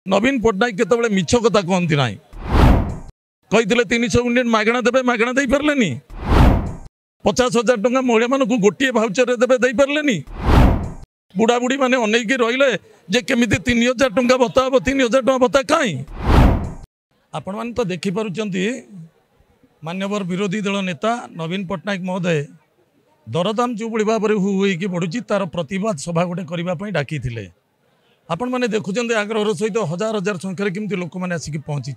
नवीन पट्टनायक केतबेले मिछ कथा कहती ना कही 300 यूनिट मागणा देवे मागणा दे पारे 50,000 टंका महिला मानक गोटे भाउचर देवे दे पारे बुढ़ा बुढ़ी मैंने अनेक रही जे केमी 3,000 टंका भत्ता हम 3,000 टंका भत्ता कहीं आपण मैंने तो देखिपुंट मान्यवर विरोधी दल नेता नवीन पट्टनायक महोदय दरदाम जो भाव में हुई बढ़ुची तार प्रतिवाद सभा गोटे करने डाकी आपण मैंने देखुं आग्रह सहित हजार हजार संख्यार केमती लोक मैंने आसिक पहुँची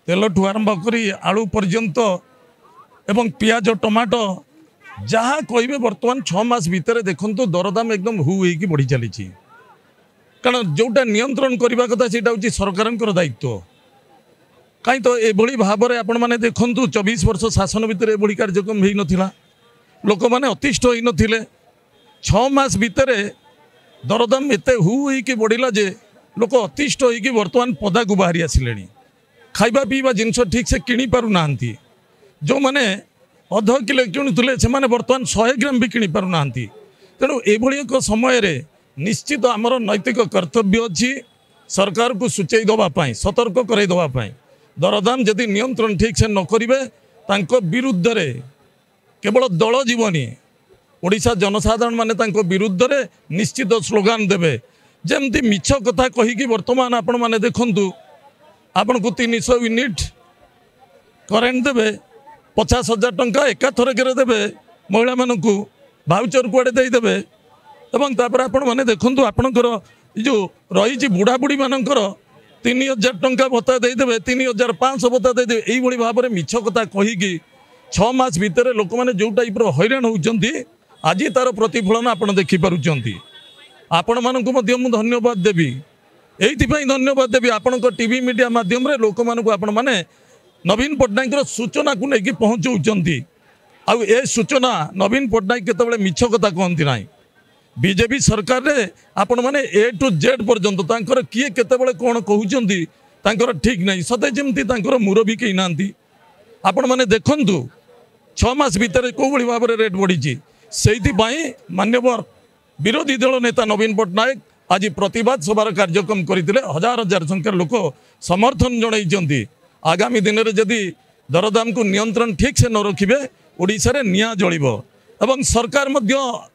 तेल ठू आरंभ कर आलू पर्यंत एवं पियाज टमाटो जहाँ कहे बर्तमान 6 मास भितर देखु दरदाम एकदम हुई बढ़ी चली कारण जोटा नियंत्रण करने कथा से सरकार दायित्व कहीं तो ये भाव में आपण मैंने देखु 24 वर्ष शासन भितर ये कार्यक्रम हो नाला लोक मैंने अतिष्ठ हो नथिले 6 मास भितर दरदाम एत हुई बढ़ला जे लोक अतिष्ठ हो बर्तमान पदा को बाहरी आसिले खाइबा पीवा जिनस ठीक से किणी पारु नांती जो माने अध किलो किणुले से बर्तमान 100 ग्राम भी किणी पारु नांती तेणु एभली एक समय रे निश्चित आमर नैतिक कर्तव्य अच्छी सरकार को सूचई दवापाई सतर्क करई दवापाई दरदाम जदि नियंत्रण ठीक से न करिवे तांको विरुद्ध रे केवल दल जीवनी ओडिशा जनसाधारण माने तांको विरुद्ध रे निश्चित स्लोगान देवे जेमती मिछ कथा कहीकि वर्तमान आपण माने देखंतु आपण को 300 यूनिट करेन्ट देवे 50,000 टंका एकाथरक देवे महिला मानक भाउचर कुआड़े देदेवे एवं तापर आपण माने देखंतु आपणकर जो रही बुढ़ा बुढ़ी मानकर 3,000 टंका भत्ता देदेवे 3,500 भत्ता देदेवे यही भाव में मिछ कथा कहीकि 6 मास भितर लोक मैंने जो टाइप हैरान होती आज तार प्रतिफलन आपड़ देखिपुंट आपण मानक धन्यवाद देवी यही धन्यवाद देवी आपण टीवी मीडिया माध्यम रे लोक मानक आपण माने नवीन पट्टनायक सूचना को लेकिन पहुँचाऊँच आउ ए सूचना नवीन पट्टनायक केतबेले मिछ कथा कहती ना बीजेपी सरकार रे आपण माने ए टू जेड पर्यंत तांकर किए केतबेले कौन कहउचंती तांकर ठीक नहीं सते जेमती तांकर मुरबी कहीं नांती आपण माने देखंतु 6 मास भितर को भाव में रेट बढ़ी से मान्यवर विरोधी दल नेता नवीन पट्टनायक आज प्रतिवाद सभार कार्यक्रम करते हजार हजार संख्यार लोक समर्थन जन आगामी दिन में जदि दरदाम को नियंत्रण ठीक से न रखिए ओडिशा रे निया जलिब एवं सरकार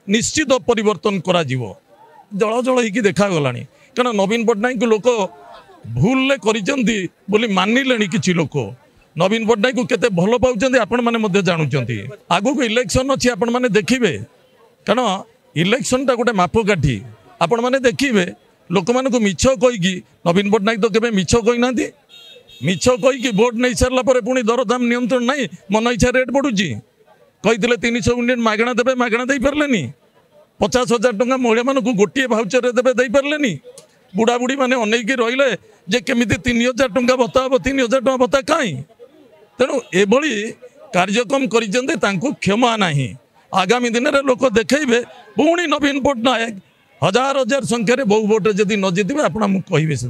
निश्चित परिवर्तन करा जल जल हो देखागला कारण नवीन पट्टनायक लोक भूल करी मानिले किसी लोक नवीन पट्टनायक को केते भल पाउछन्ती आपण माने जानुचंती आगु को इलेक्शन अच्छी आपण माने देखिबे कारण इलेक्शन टा गोटे मापकाठी आपण माने देखिबे लोक मान को मिछ कहीकि नवीन पट्टनायक तो केबे मिछ कही नांती मिछ कहीकि वोट नहीं सारला परे पुणी दरदाम नियंत्रण नहीं मन इच्छा रेट बढ़ुची कही 300 यूनिट मागणा देवे मागणा दे पारे 50,000 टंका महिला मानक गोटे भाउचर देवे दे पारे बुढ़ा बुढ़ी मैंने अनेक रही जे केमी 3,000 टंका भत्ता हम 3,000 टंका भत्ता कहीं तेणु एभली कार्यक्रम कर क्षमा नहीं आगामी दिन में लोक देखेबे पुणी नवीन पट्टनायक हजार हजार संख्यार बहु भोट जदि न जीते आप कहे से